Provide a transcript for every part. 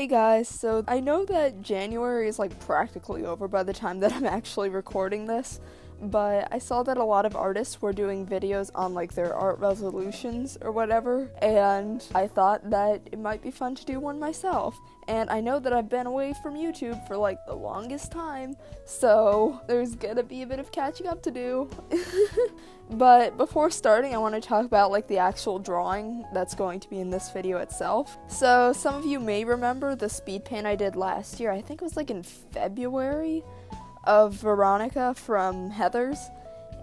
Hey guys, so I know that January is like practically over by the time that I'm actually recording this, but I saw that a lot of artists were doing videos on like their art resolutions or whatever, and I thought that it might be fun to do one myself. And I know that I've been away from YouTube for like the longest time, so there's gonna be a bit of catching up to do. But before starting, I want to talk about like the actual drawing that's going to be in this video itself. So some of you may remember the speed paint I did last year. I think it was like in February of Veronica from Heathers.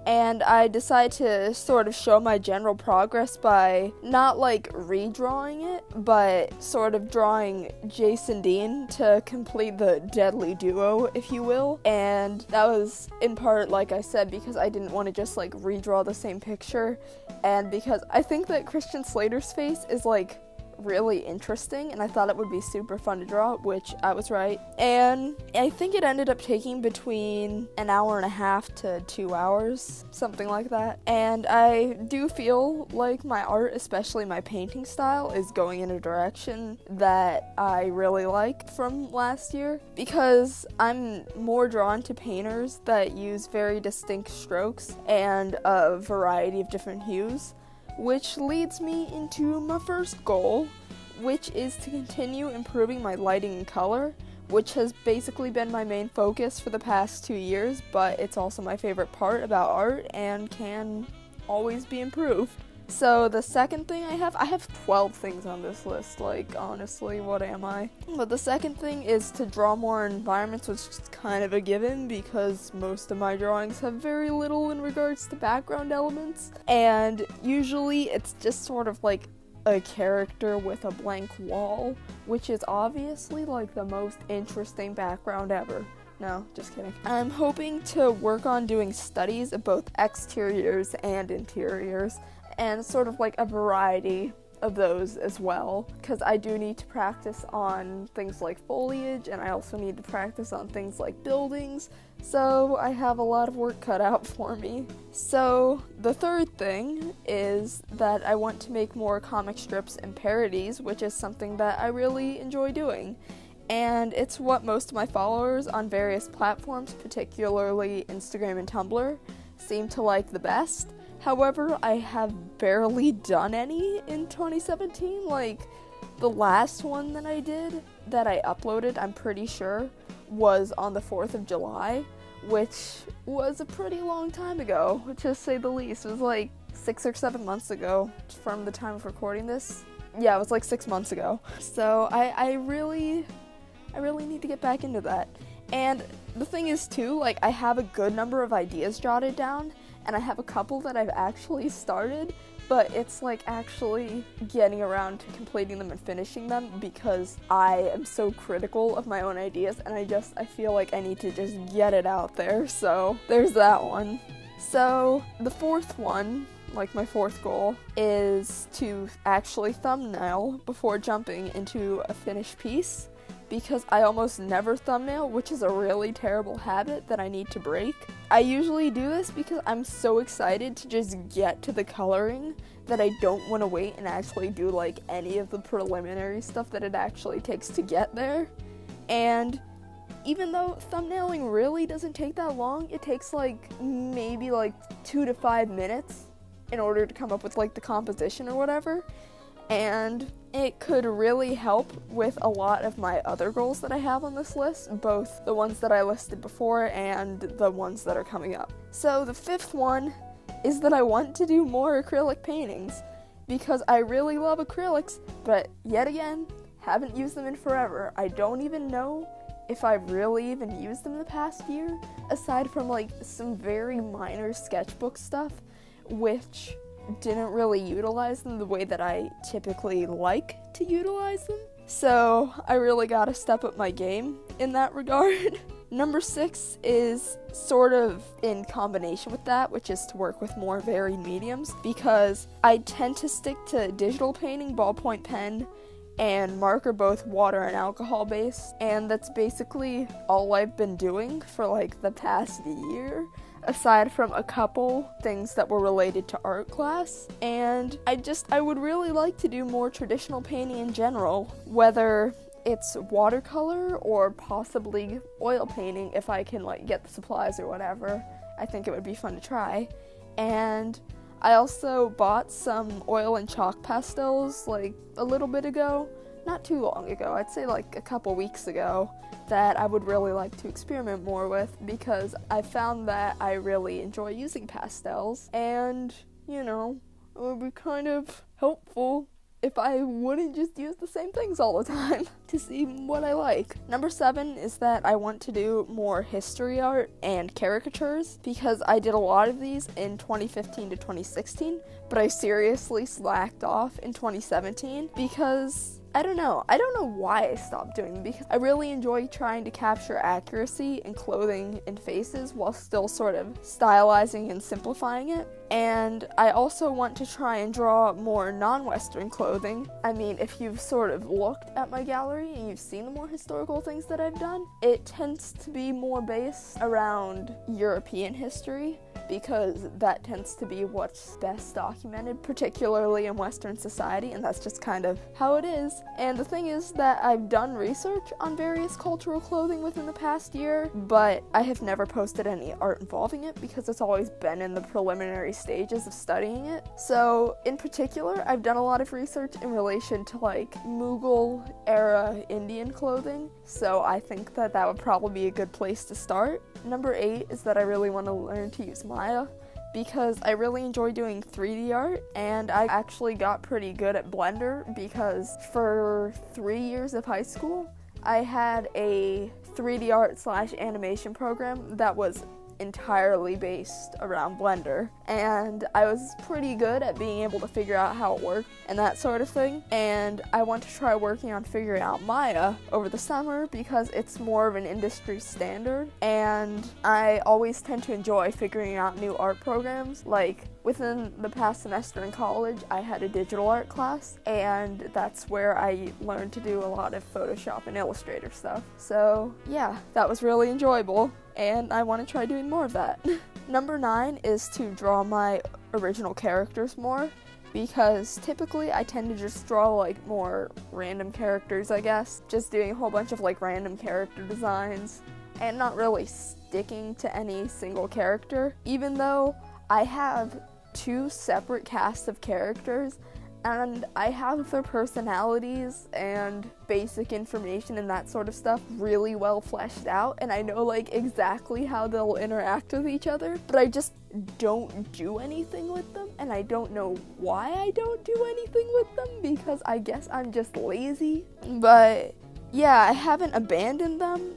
And I decided to sort of show my general progress by not like redrawing it, but sort of drawing Jason Dean to complete the deadly duo, if you will. And that was in part, like I said, because I didn't want to just like redraw the same picture, and because I think that Christian Slater's face is like really interesting, and I thought it would be super fun to draw, which I was right. And I think it ended up taking between an hour and a half to 2 hours, something like that. And I do feel like my art, especially my painting style, is going in a direction that I really like from last year, because I'm more drawn to painters that use very distinct strokes and a variety of different hues. Which leads me into my first goal, which is to continue improving my lighting and color, which has basically been my main focus for the past 2 years, but it's also my favorite part about art and can always be improved. So the second thing I have 12 things on this list, like honestly, what am I? But the second thing is to draw more environments, which is kind of a given because most of my drawings have very little in regards to background elements. And usually it's just sort of like a character with a blank wall, which is obviously like the most interesting background ever. No, just kidding. I'm hoping to work on doing studies of both exteriors and interiors, and sort of like a variety of those as well, because I do need to practice on things like foliage, and I also need to practice on things like buildings, so I have a lot of work cut out for me. So the third thing is that I want to make more comic strips and parodies, which is something that I really enjoy doing. And it's what most of my followers on various platforms, particularly Instagram and Tumblr, seem to like the best. However, I have barely done any in 2017. Like, the last one that I did, that I uploaded, I'm pretty sure, was on the 4th of July, which was a pretty long time ago, to say the least. It was like 6 or 7 months ago from the time of recording this. Yeah, it was like 6 months ago. So I really need to get back into that. And the thing is too, like, I have a good number of ideas jotted down, and I have a couple that I've actually started, but it's like actually getting around to completing them and finishing them, because I am so critical of my own ideas, and I feel like I need to just get it out there. So there's that one. So the fourth one, like my fourth goal, is to actually thumbnail before jumping into a finished piece, because I almost never thumbnail, which is a really terrible habit that I need to break. I usually do this because I'm so excited to just get to the coloring that I don't want to wait and actually do like any of the preliminary stuff that it actually takes to get there. And even though thumbnailing really doesn't take that long, it takes like maybe like 2 to 5 minutes in order to come up with like the composition or whatever. And it could really help with a lot of my other goals that I have on this list, both the ones that I listed before and the ones that are coming up. So the fifth one is that I want to do more acrylic paintings, because I really love acrylics, but yet again, haven't used them in forever. I don't even know if I've really even used them in the past year, aside from like some very minor sketchbook stuff, which didn't really utilize them the way that I typically like to utilize them. So I really gotta step up my game in that regard. Number 6 is sort of in combination with that, which is to work with more varied mediums, because I tend to stick to digital painting, ballpoint pen, and marker, both water and alcohol based, and that's basically all I've been doing for like the past year, aside from a couple things that were related to art class. And I would really like to do more traditional painting in general, whether it's watercolor or possibly oil painting if I can like get the supplies or whatever. I think it would be fun to try. And I also bought some oil and chalk pastels like a little bit ago, not too long ago, I'd say like a couple weeks ago, that I would really like to experiment more with because I found that I really enjoy using pastels, and you know, it would be kind of helpful if I wouldn't just use the same things all the time to see what I like. Number 7 is that I want to do more history art and caricatures because I did a lot of these in 2015 to 2016, but I seriously slacked off in 2017 because I don't know why I stopped doing them, because I really enjoy trying to capture accuracy in clothing and faces while still sort of stylizing and simplifying it. And I also want to try and draw more non-Western clothing. I mean, if you've sort of looked at my gallery and you've seen the more historical things that I've done, it tends to be more based around European history, because that tends to be what's best documented, particularly in Western society, and that's just kind of how it is. And the thing is that I've done research on various cultural clothing within the past year, but I have never posted any art involving it because it's always been in the preliminary stages of studying it. So, in particular, I've done a lot of research in relation to like Mughal era Indian clothing, so I think that that would probably be a good place to start. Number 8 is that I really want to learn to use Maya because I really enjoy doing 3D art, and I actually got pretty good at Blender because for 3 years of high school I had a 3D art / animation program that was entirely based around Blender, and I was pretty good at being able to figure out how it worked and that sort of thing. And I want to try working on figuring out Maya over the summer because it's more of an industry standard, and I always tend to enjoy figuring out new art programs. Like within the past semester in college, I had a digital art class, and that's where I learned to do a lot of Photoshop and Illustrator stuff. So yeah, that was really enjoyable, and I want to try doing more of that. Number 9 is to draw my original characters more, because typically I tend to just draw like more random characters, I guess. Just doing a whole bunch of like random character designs and not really sticking to any single character, even though I have 2 separate casts of characters and I have their personalities and basic information and that sort of stuff really well fleshed out, and I know like exactly how they'll interact with each other, but I just don't do anything with them, and I don't know why I don't do anything with them because I guess I'm just lazy. But yeah, I haven't abandoned them,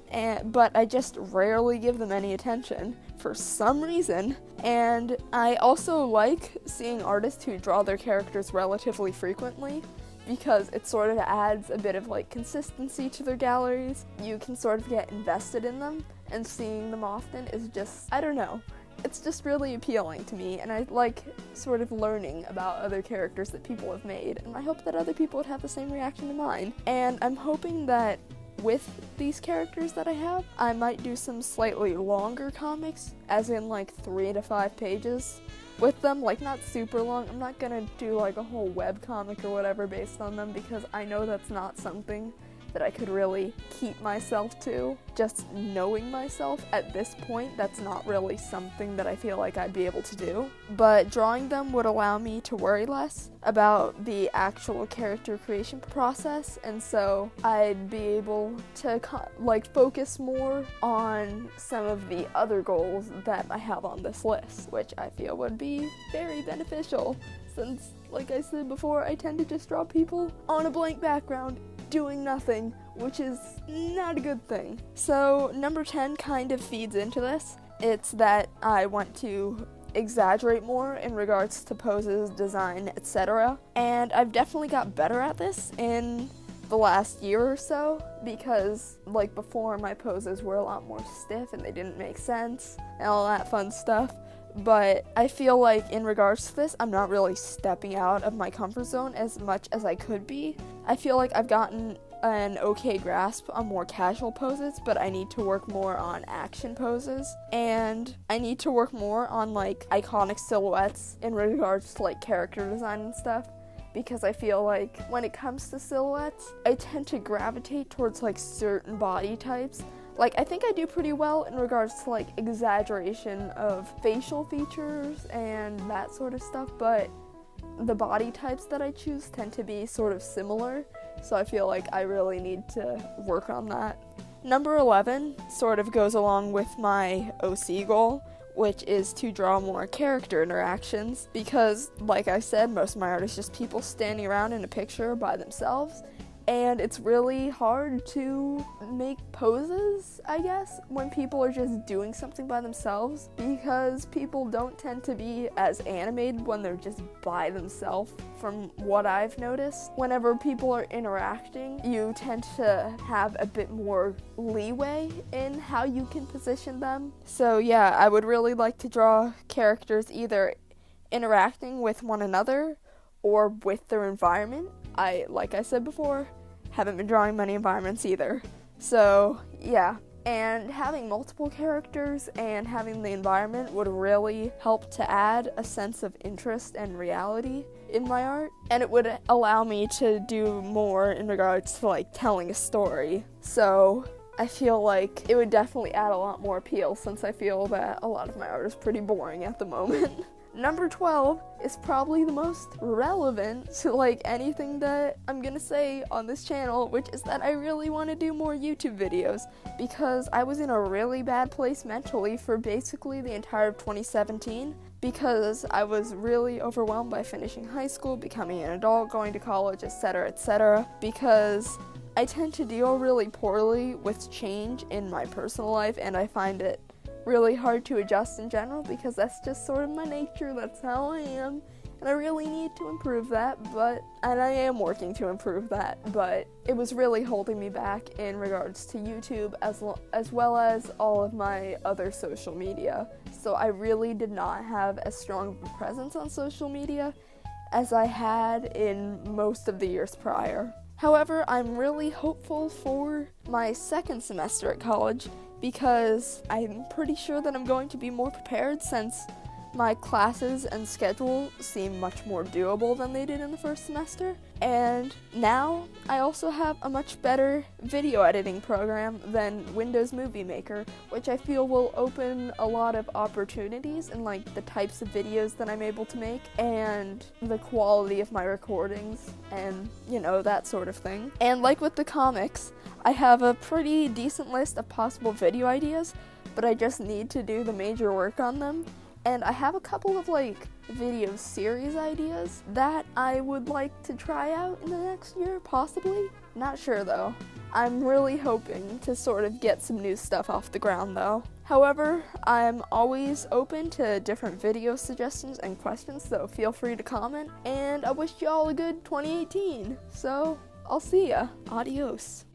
but I just rarely give them any attention for some reason. And I also like seeing artists who draw their characters relatively frequently, because it sort of adds a bit of like consistency to their galleries. You can sort of get invested in them, and seeing them often is just, I don't know, it's just really appealing to me, and I like sort of learning about other characters that people have made, and I hope that other people would have the same reaction to mine. And I'm hoping that with these characters that I have, I might do some slightly longer comics, as in like 3 to 5 pages with them, like not super long. I'm not gonna do like a whole web comic or whatever based on them, because I know that's not something that I could really keep myself to. Just knowing myself at this point, that's not really something that I feel like I'd be able to do. But drawing them would allow me to worry less about the actual character creation process, and so I'd be able to focus more on some of the other goals that I have on this list, which I feel would be very beneficial, since, like I said before, I tend to just draw people on a blank background doing nothing, which is not a good thing. So number 10 kind of feeds into this. It's that I want to exaggerate more in regards to poses, design, etc. And I've definitely got better at this in the last year or so, because like before, my poses were a lot more stiff and they didn't make sense and all that fun stuff. But I feel like in regards to this, I'm not really stepping out of my comfort zone as much as I could be. I feel like I've gotten an okay grasp on more casual poses, but I need to work more on action poses, and I need to work more on like iconic silhouettes in regards to like character design and stuff, because I feel like when it comes to silhouettes, I tend to gravitate towards like certain body types. Like, I think I do pretty well in regards to like exaggeration of facial features and that sort of stuff, but the body types that I choose tend to be sort of similar, so I feel like I really need to work on that. Number 11 sort of goes along with my OC goal, which is to draw more character interactions, because, like I said, most of my art is just people standing around in a picture by themselves, and it's really hard to make poses, I guess, when people are just doing something by themselves, because people don't tend to be as animated when they're just by themselves, from what I've noticed. Whenever people are interacting, you tend to have a bit more leeway in how you can position them. So yeah, I would really like to draw characters either interacting with one another or with their environment. Like I said before, haven't been drawing many environments either. So, yeah. And having multiple characters and having the environment would really help to add a sense of interest and reality in my art. And it would allow me to do more in regards to, like, telling a story. So, I feel like it would definitely add a lot more appeal, since I feel that a lot of my art is pretty boring at the moment. Number 12 is probably the most relevant to like anything that I'm gonna say on this channel, which is that I really want to do more YouTube videos, because I was in a really bad place mentally for basically the entire of 2017, because I was really overwhelmed by finishing high school, becoming an adult, going to college, etc., because I tend to deal really poorly with change in my personal life, and I find it really hard to adjust in general, because that's just sort of my nature, that's how I am, and I really need to improve that, and I am working to improve that, but it was really holding me back in regards to YouTube as well as all of my other social media. So I really did not have as strong of a presence on social media as I had in most of the years prior. However, I'm really hopeful for my second semester at college, because I'm pretty sure that I'm going to be more prepared, since my classes and schedule seem much more doable than they did in the first semester. And now I also have a much better video editing program than Windows Movie Maker, which I feel will open a lot of opportunities in like the types of videos that I'm able to make and the quality of my recordings and, you know, that sort of thing. And like with the comics, I have a pretty decent list of possible video ideas, but I just need to do the major work on them. And I have a couple of like video series ideas that I would like to try out in the next year, possibly. Not sure though. I'm really hoping to sort of get some new stuff off the ground though. However, I'm always open to different video suggestions and questions, so feel free to comment. And I wish you all a good 2018. So, I'll see ya. Adios.